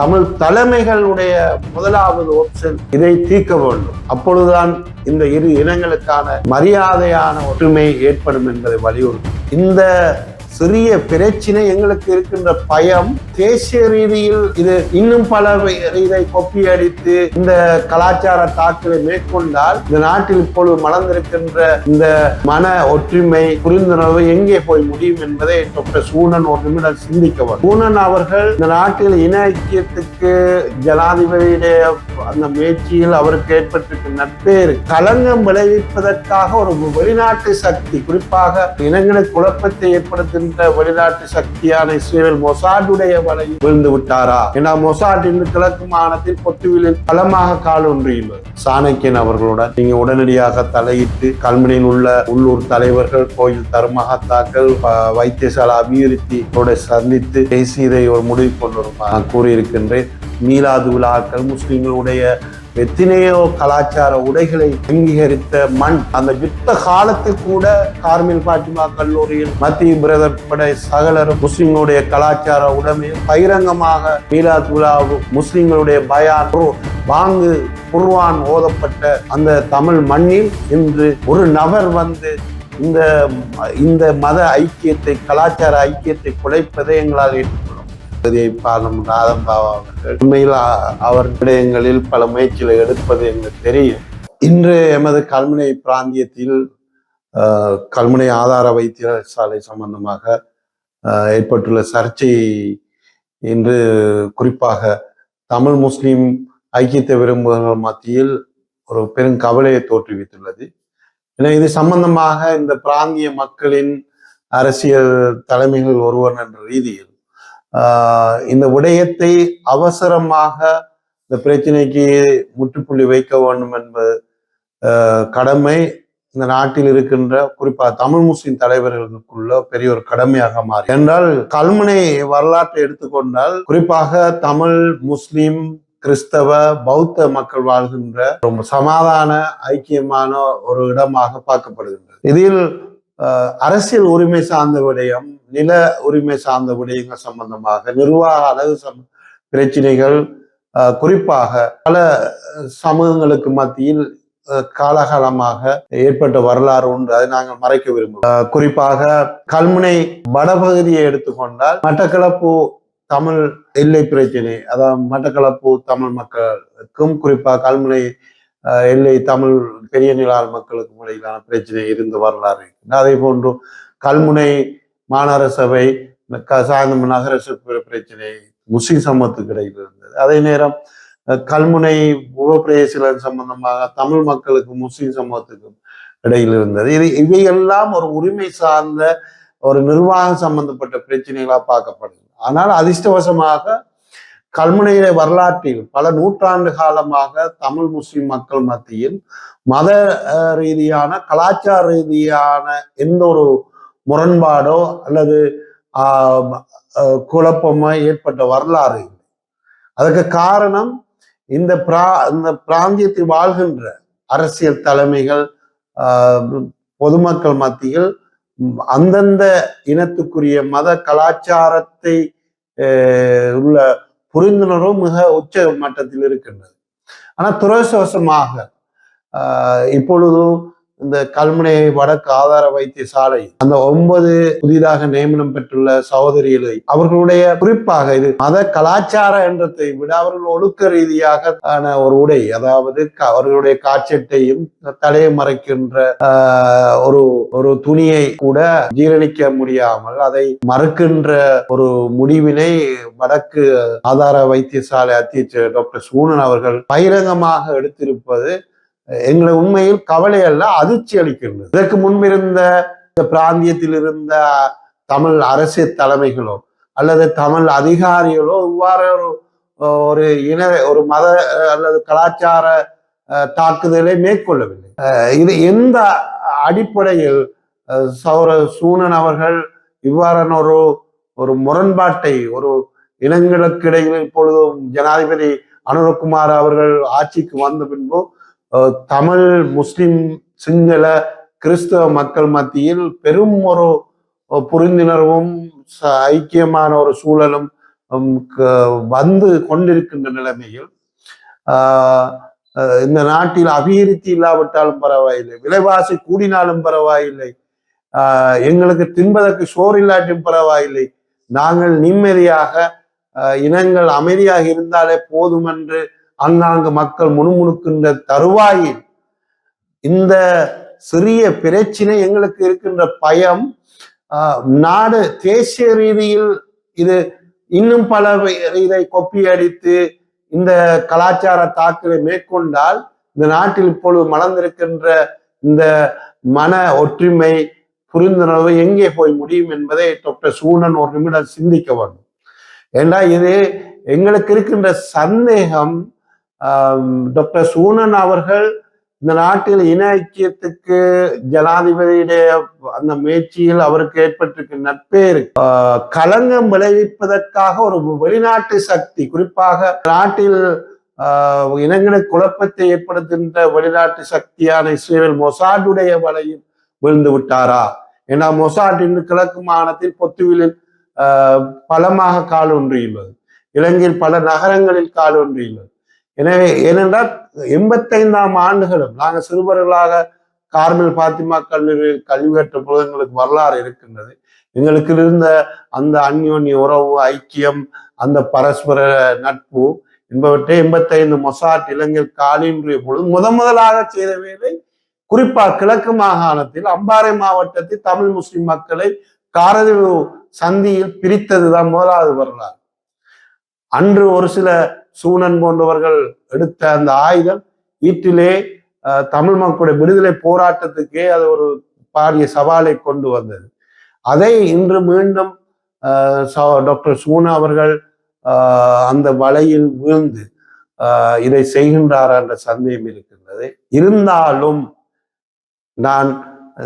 தமிழ் தலைமைகளுடைய முதலாவது ஆப்ஷன் இதை தீர்க்க வேண்டும். அப்பொழுதுதான் இந்த இரு இனங்களுக்கான மரியாதையான ஒற்றுமை ஏற்படும் என்பதை வலியுறுத்தும். இந்த சிறிய பிரச்சனை எங்களுக்கு இருக்கின்ற பயம் தேசிய ரீதியில் இது இன்னும் பல இதை கொப்பி அடித்து இந்த கலாச்சார தாக்குதலை மேற்கொண்டால் இந்த நாட்டில் இப்பொழுது மலர்ந்திருக்கின்ற இந்த மன ஒற்றுமை புரிந்துணர்வு எங்கே போய் முடியும் என்பதை டாக்டர் சூனன் ஒரு நிமிடம் சிந்திக்க வரும். சூனன் அவர்கள் இந்த நாட்டில் இன ஐக்கியத்துக்கு ஜனாதிபதியுடைய அந்த முயற்சியில் அவருக்கு ஏற்பட்டிருக்கும் நட்பேறு களங்கம் விளைவிப்பதற்காக ஒரு வெளிநாட்டு சக்தி, குறிப்பாக இனங்களுக்கு குழப்பத்தை ஏற்படுத்துகின்ற வெளிநாட்டு சக்தியான இஸ்ரேல் மொசாடுடைய வலையில் விழுந்து விட்டாரா? ஏன்னா மொசாட் இன்று கிழக்கு மாகாணத்தில் பொத்துவிலில் பலமாக கால் ஒன்றியுள்ளது. சாணக்கியன் அவர்களுடன் நீங்க உடனடியாக தலையிட்டு கல்முனையில் உள்ள உள்ளூர் தலைவர்கள், கோயில் தர்மகத்தாக்கள், வைத்தியசாலை அபிவிருத்தியோட சந்தித்து பேசி இதை ஒரு முடிவு கொண்டு வரும் கூறியிருக்கின்றேன். மீலாது விழாக்கள், முஸ்லிம்களுடைய எத்தனையோ கலாச்சார உடைகளை அங்கீகரித்த மண். அந்த யுத்த காலத்தில் கூட கார்மில் பாத்திமா கல்லூரியில் மத்திய பிரதர் படை சகலரும் முஸ்லிம்களுடைய கலாச்சார உடைமையில் பகிரங்கமாக மீலாத் விழா, முஸ்லிம்களுடைய பயான், வாங்கு குர்ஆன் ஓதப்பட்ட அந்த தமிழ் மண்ணில் இன்று ஒரு நபர் வந்து இந்த மத ஐக்கியத்தை, கலாச்சார ஐக்கியத்தை குலைப்பதை எங்களால் ஏற்றுக்கொள்ளும். உண்மையில் அவர் விடயங்களில் பல முயற்சிகளை எடுப்பது எங்களுக்கு தெரியும். இன்று எமது கல்முனை பிராந்தியத்தில் கல்முனை ஆதார வைத்தியசாலை சம்பந்தமாக ஏற்பட்டுள்ள சர்ச்சை இன்று குறிப்பாக தமிழ் முஸ்லிம் ஐக்கியத்தை விரும்புகிற மத்தியில் ஒரு பெரும் கவலையை தோற்றுவித்துள்ளது. ஏன்னா இது சம்பந்தமாக இந்த பிராந்திய மக்களின் அரசியல் தலைமைகள் ஒருவர் என்ற ரீதியில் இந்த விடயத்தை அவசரமாக இந்த பிரச்சனைக்கு முற்றுப்புள்ளி வைக்க வேண்டும் என்பது கடமை இந்த நாட்டில் இருக்கின்ற குறிப்பாக தமிழ் முஸ்லிம் தலைவர்களுக்குள்ள பெரிய ஒரு கடமையாக மாறி. என்றால் கல்முனை வரலாற்றை எடுத்துக்கொண்டால் குறிப்பாக தமிழ் முஸ்லிம் கிறிஸ்தவ பௌத்த மக்கள் வாழ்கின்ற ரொம்ப சமாதான ஐக்கியமான ஒரு இடமாக பார்க்கப்படுகின்றது. இதில் அரசியல் உரிமை சார்ந்த விடயம், நில உரிமை சார்ந்த விடயங்கள் சம்பந்தமாக நிர்வாக அளவு பிரச்சனைகள் குறிப்பாக பல சமூகங்களுக்கு மத்தியில் காலகாலமாக ஏற்பட்ட வரலாறு உண்டு. அதை நாங்கள் மறைக்க விரும்புகிறோம். குறிப்பாக கல்முனை வடபகுதியை எடுத்துக்கொண்டால் மட்டக்களப்பு தமிழ் எல்லை பிரச்சனை, அதாவது மட்டக்களப்பு தமிழ் மக்களுக்கும் குறிப்பாக கல்முனை எல்லை தமிழ் பெரிய நிலால் மக்களுக்கும் இடையிலான பிரச்சனை இருந்து வரலாறு. அதே போன்று கல்முனை மாநகர சபை சாய்ந்த நகர சபை பிரச்சனை முஸ்லிம் சமூகத்துக்கு இடையில் இருந்தது. அதே நேரம் கல்முனை உபப்பிரதேசம் சம்பந்தமாக தமிழ் மக்களுக்கு முஸ்லிம் சமூகத்துக்கும் இடையில் இருந்தது. இவையெல்லாம் ஒரு உரிமை சார்ந்த ஒரு நிர்வாகம் சம்பந்தப்பட்ட பிரச்சனைகளா பார்க்கப்படுது. ஆனால் அதிர்ஷ்டவசமாக கல்முனையில வரலாற்றில் பல நூற்றாண்டு காலமாக தமிழ் முஸ்லிம் மக்கள் மத்தியில் மத ரீதியான கலாச்சார ரீதியான எந்த ஒரு முரண்பாடோ அல்லது குழப்பமோ ஏற்பட்ட வரலாறு. அதுக்கு காரணம் இந்த பிராந்தியத்தில் வாழ்கின்ற அரசியல் தலைமைகள் பொதுமக்கள் மத்தியில் அந்தந்த இனத்துக்குரிய மத கலாச்சாரத்தை உள்ள புரிந்துணர்வு மிக உச்ச மட்டத்தில் இருக்கின்றது. ஆனா துரதிர்ஷ்டவசமாக இப்பொழுதும் இந்த கல்முனை வடக்கு ஆதார வைத்தியசாலை அந்த 9 புதிதாக நியமனம் பெற்றுள்ள சகோதரிகளை அவர்களுடைய குறிப்பாக இது மத கலாச்சார என்றதை விட அவர்கள் ஒழுக்க ரீதியாக ஒரு உடை, அதாவது அவர்களுடைய காட்சட்டையும் தலையை மறைக்கின்ற ஒரு துணியை கூட ஜீரணிக்க முடியாமல் அதை மறுக்கின்ற ஒரு முடிவினை வடக்கு ஆதார வைத்தியசாலை அத்தியட்சர் டாக்டர் சூனன் அவர்கள் பகிரங்கமாக எடுத்திருப்பது எங்களை உண்மையில் கவலை அல்ல, அதிர்ச்சி அளிக்கின்றது. இதற்கு முன்பிருந்த இந்த பிராந்தியத்தில் இருந்த தமிழ் அரசியல் தலைமைகளோ அல்லது தமிழ் அதிகாரிகளோ இவ்வாறு ஒரு மத அல்லது கலாச்சார தாக்குதலை மேற்கொள்ளவில்லை. இது எந்த அடிப்படையில் சூனன் அவர்கள் இவ்வாறான ஒரு முரண்பாட்டை ஒரு இனங்களுக்கு இடையில் இப்பொழுதும் ஜனாதிபதி அனுரகுமார் அவர்கள் ஆட்சிக்கு வந்த பின்பு தமிழ் முஸ்லிம் சிங்கள கிறிஸ்தவ மக்கள் மத்தியில் பெரும் ஒரு புரிந்துணர்வும் ஐக்கியமான ஒரு சூழலும் வந்து கொண்டிருக்கின்ற நிலைமையில் இந்த நாட்டில் அபிவிருத்தி இல்லாவிட்டாலும் பரவாயில்லை, விலைவாசி கூடினாலும் பரவாயில்லை, எங்களுக்கு தின்பதற்கு சோறு இல்லாட்டியும் பரவாயில்லை, நாங்கள் நிம்மதியாக இனங்கள் அமைதியாக இருந்தாலே போதும் என்று அங்காங்கு மக்கள் முணுமுணுக்கின்ற தருவாயில் இந்த சிறிய பிரச்சினை எங்களுக்கு இருக்கின்ற பயம் நாடு தேசிய ரீதியில் இது இன்னும் பல இதை கொப்பி அடித்து இந்த கலாச்சார தாக்கலை மேற்கொண்டால் இந்த நாட்டில் இப்பொழுது மலர்ந்திருக்கின்ற இந்த மன ஒற்றுமை புரிந்துணர்வு எங்கே போய் முடியும் என்பதை டாக்டர் சூனன் ஒரு நிமிடம் சிந்திக்க வேண்டும். ஏன்னா இது எங்களுக்கு இருக்கின்ற சந்தேகம், டாக்டர் சூனன் அவர்கள் இந்த நாட்டில் இன ஐக்கியத்துக்கு ஜனாதிபதியுடைய அந்த முயற்சியில் அவருக்கு ஏற்பட்டிருக்கும் நட்பேறு களங்கம் விளைவிப்பதற்காக ஒரு வெளிநாட்டு சக்தி, குறிப்பாக நாட்டில் இனங்களுக்கு குழப்பத்தை ஏற்படுத்துகின்ற வெளிநாட்டு சக்தியான இஸ்ரேல் மொசாடுடைய வலையில் விழுந்து விட்டாரா? ஏன்னா மொசாட் இன்று கிழக்கு மாகாணத்தில் பொத்துவிலில் பலமாக கால் ஒன்றியுள்ளது, இலங்கையில் பல நகரங்களில் கால் ஒன்றியுள்ளது. எனவே ஏனென்றால் 85ஆம் ஆண்டுகளும் நாங்கள் சிறுவர்களாக கார்மல் பாத்திமா கல்லூரியில் கல்வி கற்ற போது எங்களுக்கு வரலாறு இருக்கின்றது. எங்களுக்கு இருந்த அந்த அந்யோன்ய உறவு, ஐக்கியம், அந்த பரஸ்பர நட்பு என்பவற்றை 85 மொசாட் இலங்கையில் காலின்றிய பொழுது முதலாக செய்த வேலை குறிப்பாக கிழக்கு மாகாணத்தில் அம்பாறை மாவட்டத்தில் தமிழ் முஸ்லிம் மக்களை காரதீவு சந்தியில் பிரித்ததுதான் முதலாவது வரலாறு. அன்று ஒரு சில சூனன் போன்றவர்கள் எடுத்த அந்த ஆயுதம் ஈட்டிலே தமிழ் மக்களுடைய விடுதலை போராட்டத்துக்கே அது ஒரு பாரிய சவாலை கொண்டு வந்தது. அதை இன்று மீண்டும் டாக்டர் சூனா அவர்கள் அந்த வலையில் வீழ்ந்து இதை செய்கின்றார் என்ற சந்தேகம் இருக்கின்றது. இருந்தாலும் நான்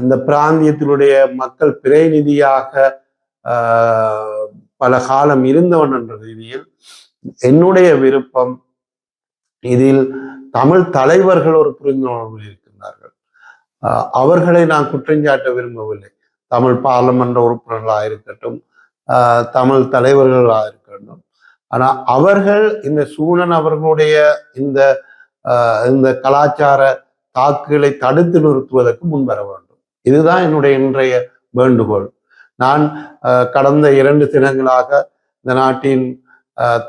இந்த பிராந்தியத்தினுடைய மக்கள் பிரதிநிதியாக பல காலம் இருந்தவன் என்ற ரீதியில் என்னுடைய விருப்பம், இதில் தமிழ் தலைவர்கள் ஒரு புரிந்துணர்வு இருக்கின்றார்கள், அவர்களை நான் குற்றஞ்சாட்ட விரும்பவில்லை. தமிழ் பாராளுமன்ற உறுப்பினர்களாக இருக்கட்டும், தமிழ் தலைவர்களாக இருக்கட்டும், ஆனா அவர்கள் இந்த சூனன் அவர்களுடைய இந்த கலாச்சார தாக்குகளை தடுத்து நிறுத்துவதற்கு முன்வர வேண்டும். இதுதான் என்னுடைய இன்றைய வேண்டுகோள். நான் கடந்த 2 தினங்களாக இந்த நாட்டின்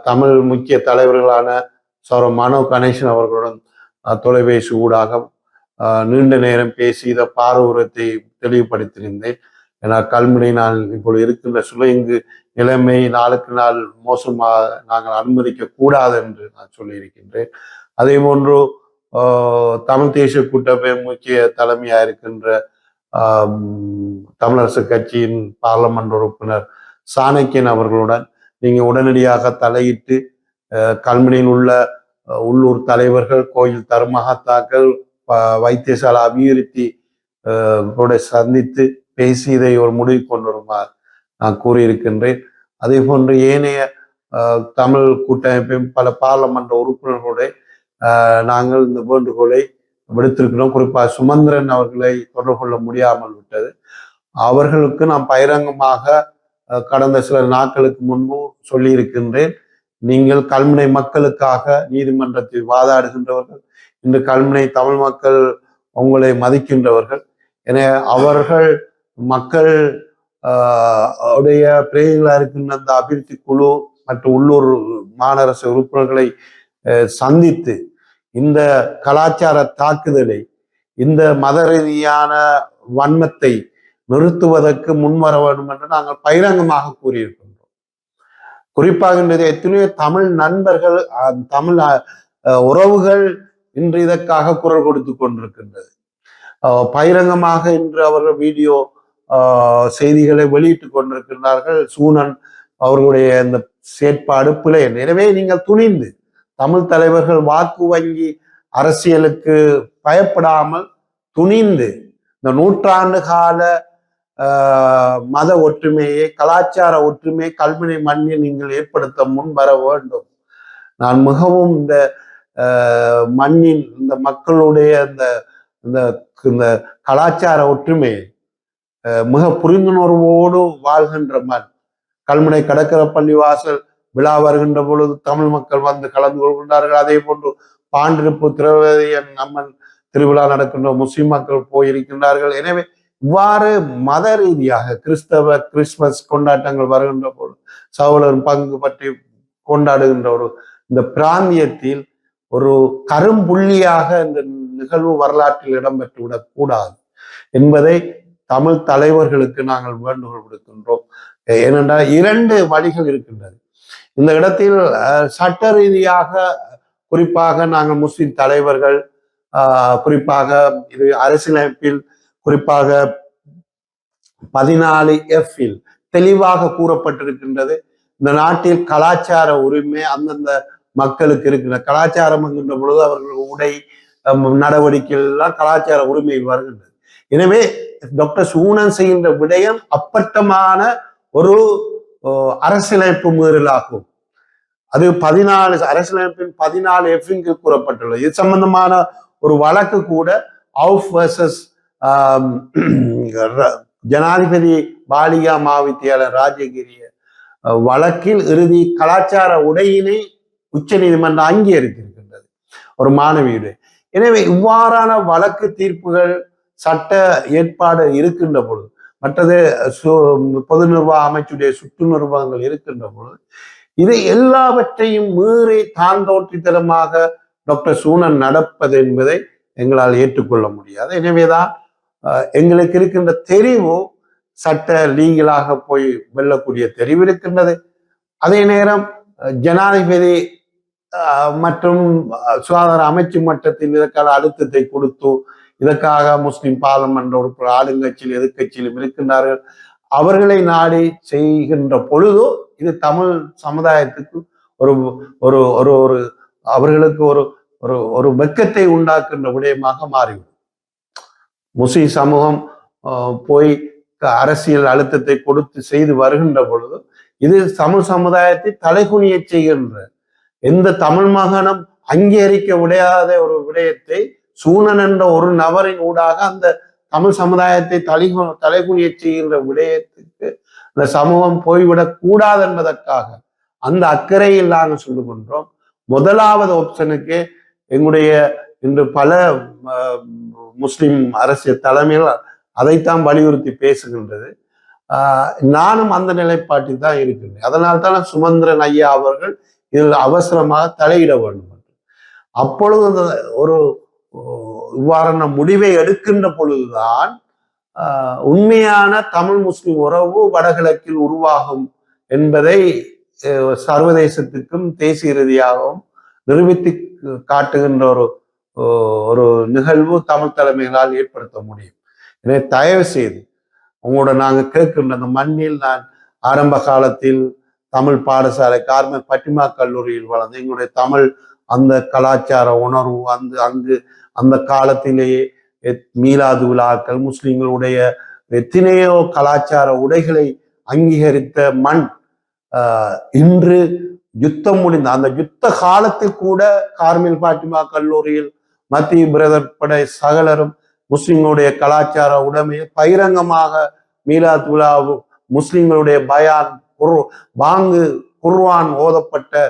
தமிழ் முக்கிய தலைவர்களான மனோ கணேசன் அவர்களுடன் தொலைபேசி ஊடாக நீண்ட நேரம் பேசி இதை பாரூரத்தை தெளிவுபடுத்தியிருந்தேன். ஏன்னா கல்முனை நான் இப்பொழுது இருக்கின்ற சுலைங்கு நிலைமை நாளுக்கு நாள் மோசமாக நாங்கள் அனுமதிக்க கூடாது என்று நான் சொல்லியிருக்கின்றேன். அதே போன்று தமிழ் தேசிய கூட்டமை முக்கிய தலைமையா இருக்கின்ற தமிழரசு கட்சியின் பாராளுமன்ற உறுப்பினர் சாணக்கியன் அவர்களுடன் நீங்க உடனடியாக தலையிட்டு கல்முனையில் உள்ள உள்ளூர் தலைவர்கள், கோயில் தர்மகர்த்தாக்கள், வைத்தியசாலை அபிவிருத்தி சந்தித்து பேசி இதை ஒரு முடிவு கொண்டு வருமாறு நான் கூறியிருக்கின்றேன். அதே போன்று ஏனைய தமிழ் கூட்டமைப்பின் பல பாராளுமன்ற உறுப்பினர்களுடைய நாங்கள் இந்த வேண்டுகோளை விடுத்திருக்கிறோம். குறிப்பாக சுமந்திரன் அவர்களை தொடர்பு கொள்ள முடியாமல் விட்டது. அவர்களுக்கு நான் பகிரங்கமாக கடந்த சில நாட்களுக்கு முன்பு சொல்லியிருக்கின்றேன். நீங்கள் கல்முனை மக்களுக்காக நீதிமன்றத்தில் வாதாடுகின்றவர்கள், இன்று கல்முனை தமிழ் மக்கள் உங்களை மதிக்கின்றவர்கள். என அவர்கள் மக்கள் உடைய பிரதிகளாக இருக்கின்ற அந்த அபிவிருத்தி குழு மற்றும் உள்ளூர் மாநகர உறுப்பினர்களை சந்தித்து இந்த கலாச்சார தாக்குதலை, இந்த மத ரீதியான வன்மத்தை நிறுத்துவதற்கு முன்வர வேண்டும் என்று நாங்கள் பகிரங்கமாக கூறியிருக்கின்றோம். குறிப்பாக இன்றைய எத்தனையோ தமிழ் நண்பர்கள், தமிழ் உறவுகள் இன்று இதற்காக குரல் கொடுத்து கொண்டிருக்கின்றது. பகிரங்கமாக இன்று அவர்கள் வீடியோ செய்திகளை வெளியிட்டுக் கொண்டிருக்கின்றார்கள். சூனன் அவர்களுடைய இந்த செயற்பாடு பிழை. எனவே நீங்கள் துணிந்து தமிழ் தலைவர்கள் வாக்கு வங்கி அரசியலுக்கு பயப்படாமல் துணிந்து இந்த 100 ஆண்டு கால மத ஒற்றுமையை, கலாச்சார ஒற்றுமையை கல்முனை மண்ணில் நீங்கள் ஏற்படுத்த முன் வர வேண்டும். நான் மிகவும் இந்த மண்ணின் இந்த மக்களுடைய இந்த கலாச்சார ஒற்றுமையை மிக புரிந்துணர்வோடு வாழ்கின்ற மண். கல்முனை கடற்கரை பள்ளிவாசல் விழா வருகின்ற பொழுது தமிழ் மக்கள் வந்து கலந்து கொள்கின்றார்கள். அதே போன்று பாண்டிருப்பு திரௌபதியன் அம்மன் திருவிழா நடக்கின்ற முஸ்லிம் மக்கள் போயிருக்கின்றார்கள். எனவே இவ்வாறு மத ரீதியாக கிறிஸ்தவ கிறிஸ்துமஸ் கொண்டாட்டங்கள் வருகின்ற போது சகோதரர் பங்கு பற்றி கொண்டாடுகின்ற ஒரு இந்த பிராந்தியத்தில் ஒரு கரும்புள்ளியாக இந்த நிகழ்வு வரலாற்றில் இடம்பெற்றுவிடக் கூடாது என்பதை தமிழ் தலைவர்களுக்கு நாங்கள் வேண்டுகோள் விடுக்கின்றோம். ஏனென்றால் 2 வழிகள் இருக்கின்றது இந்த இடத்தில். சட்ட ரீதியாக குறிப்பாக நாங்கள் முஸ்லிம் தலைவர்கள் குறிப்பாக இது அரசியலமைப்பில் குறிப்பாக 14F தெளிவாக கூறப்பட்டிருக்கின்றது. இந்த நாட்டில் கலாச்சார உரிமை அந்தந்த மக்களுக்கு இருக்கின்ற கலாச்சாரம் என்கின்ற பொழுது அவர்கள் உடை நடவடிக்கைகள் எல்லாம் கலாச்சார உரிமையில் வருகின்றது. எனவே டாக்டர் சூனன் செய்கின்ற விடயம் அப்பட்டமான ஒரு அரசியலமைப்பு மீறலாகும். அது 14 அரசியலமைப்பின் 14F கூறப்பட்டுள்ளது. இது சம்பந்தமான ஒரு வழக்கு கூட அவுஃப் வர்சஸ் ஜனாதிபதி பாலிகா மாவித்தியாலய ராஜகிரிய வழக்கில் இறுதி கலாச்சார உடையினை உச்ச நீதிமன்றம் அங்கீகரித்திருக்கின்றது ஒரு மாணவியுடைய. எனவே இவ்வாறான வழக்கு தீர்ப்புகள் சட்ட ஏற்பாடு இருக்கின்ற பொழுது மற்றது பொது நிர்வாக அமைச்சுடைய சுற்று நிர்வாகங்கள் இருக்கின்ற பொழுது இதை எல்லாவற்றையும் மீறி தான் தோற்றித்தனமாக டாக்டர் சூனன் நடப்பது என்பதை எங்களால் ஏற்றுக்கொள்ள முடியாது. எனவேதான் எங்களுக்கு இருக்கின்ற தெரிவு சட்ட லீகலாக போய் வெல்லக்கூடிய தெரிவு இருக்கின்றது. அதே நேரம் ஜனாதிபதி மற்றும் சுகாதார அமைச்சு மட்டத்தில் இதற்கான அழுத்தத்தை கொடுத்து இதற்காக முஸ்லிம் பார்லமெண்ட் உறுப்பினர் ஆளுங்கட்சியில் எதிர்கட்சியிலும் இருக்கின்றார்கள். அவர்களை நாடி செய்கின்ற பொழுதோ இது தமிழ் சமுதாயத்துக்கு ஒரு ஒரு ஒரு ஒரு அவர்களுக்கு ஒரு ஒரு ஒரு வெட்கத்தை உண்டாக்குகின்ற விடயமாக மாறிவிடும். முஸ்லிம் சமூகம் போய் அரசியல் அழுத்தத்தை கொடுத்து செய்து வருகின்ற பொழுது இது தமிழ் சமுதாயத்தை தலைகுனிய செய்கின்ற எந்த தமிழ் மகனும் அங்கீகரிக்க முடியாத ஒரு விடயத்தை சூனன் என்ற ஒரு நபரின் ஊடாக அந்த தமிழ் சமுதாயத்தை தலைகுனிய செய்கின்ற விடயத்துக்கு அந்த சமூகம் போய்விடக் கூடாது என்பதற்காக அந்த அக்கறையில் நாங்கள் சொல்லுகின்றோம். முதலாவது ஆப்ஷனுக்கு எங்களுடைய இன்று பல முஸ்லிம் அரசியல் தலைமைகள் அதைத்தான் வலியுறுத்தி பேசுகின்றது. நானும் அந்த நிலைப்பாட்டில் தான் இருக்கின்றேன். அதனால்தான் சுமந்திரன் ஐயா அவர்கள் இதில் அவசரமாக தலையிட வேண்டும். அப்பொழுது ஒரு இவ்வாறான முடிவை எடுக்கின்ற பொழுதுதான் உண்மையான தமிழ் முஸ்லிம் உறவு வடகிழக்கில் உருவாகும் என்பதை சர்வதேசத்துக்கும் தேசிய ரீதியாகவும் நிரூபித்து காட்டுகின்ற ஒரு நிகழ்வு தமிழ் தலைமைகளால் ஏற்படுத்த முடியும். எனவே தயவு செய்து உங்களோட நாங்கள் கேட்கின்ற அந்த மண்ணில் நான் ஆரம்ப காலத்தில் தமிழ் பாடசாலை கார்மேல் பட்டிமா கல்லூரியில் வளர்ந்து எங்களுடைய தமிழ் அந்த கலாச்சார உணர்வு அந்த காலத்திலேயே மீலாது விழாக்கள் முஸ்லிம்களுடைய எத்தனையோ கலாச்சார உடைகளை அங்கீகரித்த மண் இன்று யுத்தம் முடிந்த அந்த யுத்த காலத்தில் கூட கார்மேல் பாட்டிமா கல்லூரியில் மத்திய பிரதர் படை சகலரும் முஸ்லிம்களுடைய கலாச்சார உடைமையை பகிரங்கமாக மீலாத் விழா முஸ்லிம்களுடைய பயான் குர்ஆன் ஓதப்பட்ட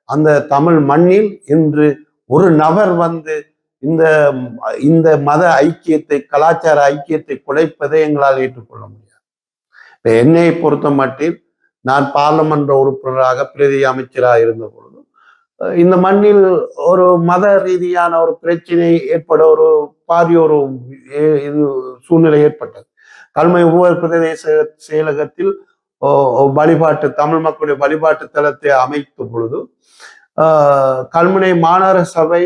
அந்த தமிழ் மண்ணில் இன்று ஒரு நபர் வந்து இந்த மத ஐக்கியத்தை கலாச்சார ஐக்கியத்தை குலைப்பதை எங்களால் ஏற்றுக்கொள்ள முடியாது. என்னை பொறுத்த மட்டில் நான் பார்லமெண்ட் உறுப்பினராக பிரதி அமைச்சராக இருந்த பொழுது இந்த மண்ணில் ஒரு மத ரீதியான ஒரு பிரச்சனை ஏற்பட ஒரு பாரிய ஒரு இது சூழ்நிலை ஏற்பட்டது. கல்மை ஒவ்வொரு பிரதேச செயலகத்தில் வழிபாட்டு தமிழ் மக்களுடைய வழிபாட்டு தலத்தை அமைத்த பொழுது கல்முனை மாநகர சபை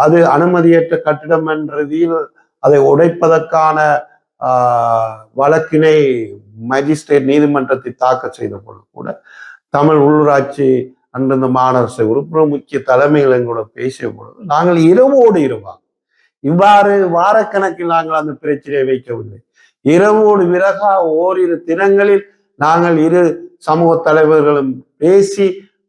அது அனுமதியற்ற கட்டிடம் என்ற ரீதியில் அதை உடைப்பதற்கான வழக்கினை மேஜிஸ்ட்ரேட் நீதிமன்றத்தை தாக்கல் செய்த பொழுது கூட தமிழ் உள்ளூராட்சி அந்தந்த மாநகர சபை உறுப்பினர் முக்கிய தலைமைகள் எங்களோட பேசிய பொழுது நாங்கள் இரவோடு இரவாக இவ்வாறு வாரக்கணக்கில் நாங்கள் அந்த பிரச்சனையை வைக்கவில்லை. இரவோடு விறகா ஓரிரு தினங்களில் நாங்கள் இரு சமூக தலைவர்களும் பேசி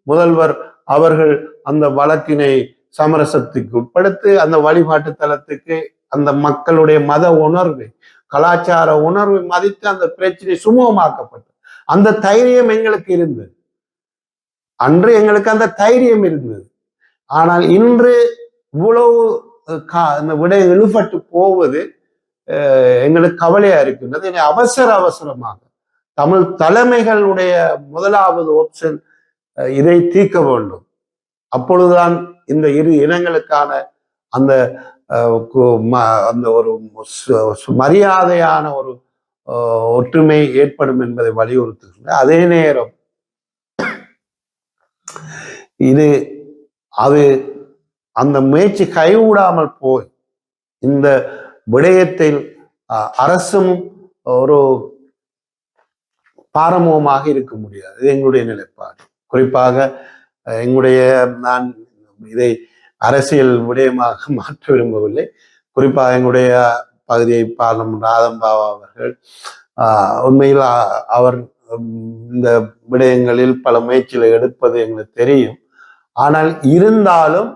முதல்வர் அவர்கள் அந்த வழக்கினை சமரசத்துக்கு உட்படுத்தி அந்த வழிபாட்டு தலத்துக்கு அந்த மக்களுடைய மத உணர்வை கலாச்சார உணர்வை மதித்து அந்த பிரச்சனை சுமூகமாக்கப்பட்டது. அந்த தைரியம் எங்களுக்கு இருந்தது. அன்று எங்களுக்கு அந்த தைரியம் இருந்தது. ஆனால் இன்று இவ்வளவு இந்த விட இழுபட்டு போவது எங்களுக்கு கவலையா இருக்கின்றது. அவசரமாக தமிழ் தலைமைகளுடைய முதலாவது ஆப்ஷன் இதை தீர்க்க வேண்டும். அப்பொழுதுதான் இந்த இரு இனங்களுக்கான அந்த அந்த ஒரு மரியாதையான ஒரு ஒற்றுமை ஏற்படும் என்பதை வலியுறுத்துகின்ற. அதே நேரம் அது அந்த முயற்சி கைவிடாமல் போய் இந்த விடயத்தில் அரசும் ஒரு பாரமுகமாக இருக்க முடியாது. இது எங்களுடைய நிலைப்பாடு. குறிப்பாக எங்களுடைய நான் இதை அரசியல் விடயமாக மாற்ற விரும்பவில்லை. குறிப்பாக எங்களுடைய பகுதியை பார்லமெண்ட் ஆதம்பாவா அவர்கள் உண்மையில் அவர் இந்த விடயங்களில் பல முயற்சிகளை எடுப்பது எங்களுக்கு தெரியும். ஆனால் இருந்தாலும்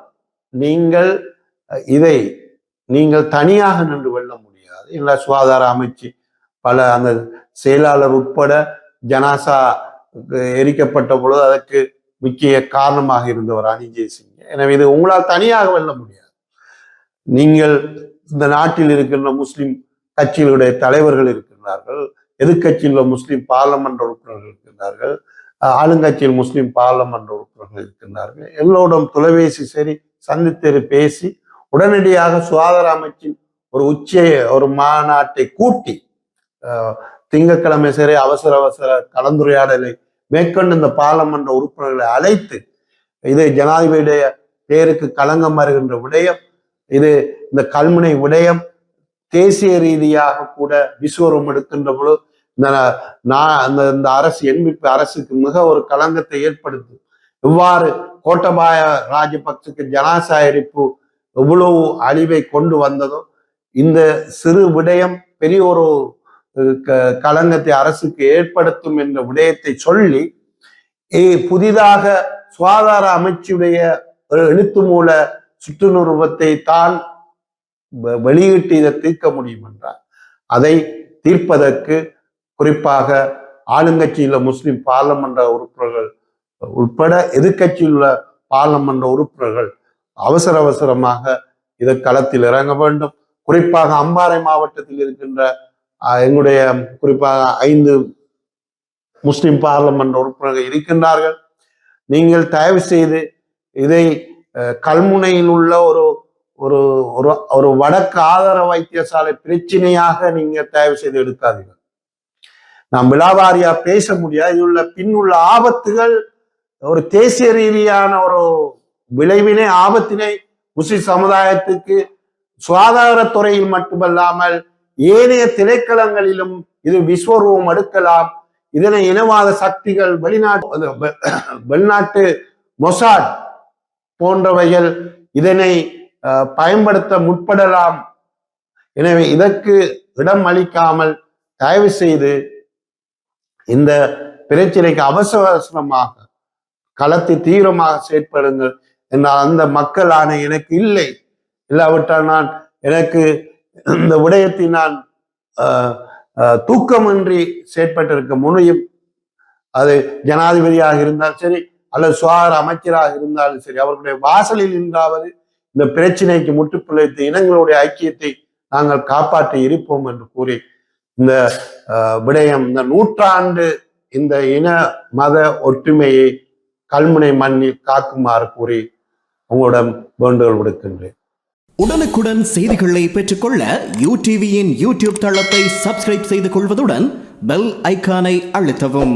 நீங்கள் தனியாக நின்று வெல்ல முடியாது. இல்லை, சுகாதார அமைச்சு பல அந்த செயலாளர் உட்பட ஜனாசா எரிக்கப்பட்ட பொழுது அதற்கு முக்கிய காரணமாக இருந்தவர் அனிஜய் சிங். எனவே இது உங்களால் தனியாக வெல்ல முடியாது. நீங்கள் இந்த நாட்டில் இருக்கின்ற முஸ்லிம் கட்சிகளுடைய தலைவர்கள் இருக்கின்றார்கள், எதிர்கட்சியில் முஸ்லிம் பார்லமெண்ட் உறுப்பினர்கள் இருக்கின்றார்கள், ஆளுங்கட்சியில் முஸ்லிம் பார்லமெண்ட் உறுப்பினர்கள் இருக்கின்றார்கள். எல்லோரும் தொலைபேசி சரி சந்தித்து பேசி உடனடியாக சுகாதார அமைச்சின் ஒரு மாநாட்டை கூட்டி திங்கட்கிழமை சரி அவசர கலந்துரையாடலை மேற்கொண்டு இந்த பார்லமெண்ட் உறுப்பினர்களை அழைத்து இது ஜனாதிபதியுடைய பேருக்கு களங்கம் வருகின்ற விடயம், இது இந்த கல்முனை விடயம் தேசிய ரீதியாக கூட விஸ்வரூபம் எடுக்கின்ற பொழுது இந்த அரசு என்பிபி அரசுக்கு மிக ஒரு களங்கத்தை ஏற்படுத்தும். இவ்வாறு கோட்டபாய ராஜபக்சக்கு ஜனாசா எரிப்பு எவ்வளவு அழிவை கொண்டு வந்ததோ இந்த சிறு விடயம் பெரிய ஒரு களங்கத்தை அரசுக்கு ஏற்படுத்தும் என்ற விடயத்தை சொல்லி புதிதாக சுகாதார அமைச்சுடைய ஒரு எழுத்து மூல சுற்றுநுறுவத்தை தான் வெளியிட்டு இதை தீர்க்க முடியும் என்றார். அதை தீர்ப்பதற்கு குறிப்பாக ஆளுங்கட்சியில் முஸ்லிம் பார்லமெண்ட் உறுப்பினர்கள் உட்பட எதிர்கட்சியில் உள்ள பார்லமெண்ட் உறுப்பினர்கள் அவசரமாக இதை களத்தில் இறங்க வேண்டும். குறிப்பாக அம்பாறை மாவட்டத்தில் இருக்கின்ற எங்களுடைய குறிப்பாக 5 முஸ்லிம் பார்லமெண்ட் உறுப்பினர்கள் இருக்கின்றார்கள். நீங்கள் தயவு செய்து இதை கல்முனையில் உள்ள ஒரு வடக்கு ஆதார வைத்தியசாலை பிரச்சனையாக நீங்க தயவு செய்து எடுக்காதீர்கள். நாம் விழாவாரியா பேச முடியாது. இதுள்ள பின்னுள்ள ஆபத்துகள் ஒரு தேசிய ரீதியான ஒரு விளைவினை ஆபத்தினை முஸ்லிம் சமுதாயத்துக்கு சுகாதாரத்துறையில் மட்டுமல்லாமல் ஏனைய திணைக்களங்களிலும் இது விஸ்வரூபம் எடுக்கலாம். இதனை இனவாத சக்திகள் வெளிநாட்டு மொசாட் போன்றவைகள் இதனை பயன்படுத்த முற்படலாம். எனவே இதற்கு இடம் அளிக்காமல் தயவு செய்து இந்த பிரச்சனைக்கு அவசரமாக களத்தை தீவிரமாக செயற்படுங்கள் என்றால் அந்த மக்கள் ஆணை எனக்கு இல்லாவிட்டால் எனக்கு இந்த விடயத்தை நான் தூக்கமின்றி செயற்பட்டிருக்க முடியும். அது ஜனாதிபதியாக இருந்தால் சரி அல்லது சுகாதார அமைச்சராக இருந்தாலும் சரி, அவர்களுடைய வாசலில் நின்றாவது இந்த பிரச்சனைக்கு முற்றுப்புள்ளிட்டு இனங்களுடைய ஐக்கியத்தை நாங்கள் காப்பாற்றி இருப்போம் என்று கூறி இந்த விடயம் இந்த நூற்றாண்டு இந்த இன மத ஒற்றுமையை கல்முனை மண்ணில் காக்குமாறு கூறி உங்களிடம் வேண்டுகோள் விடுக்கின்றேன். உடனுக்குடன் செய்திகளை பெற்றுக்கொள்ள யூடிவியின் யூடியூப் தளத்தை சப்ஸ்கிரைப் செய்து கொள்வதுடன் பெல் ஐக்கானை அழுத்தவும்.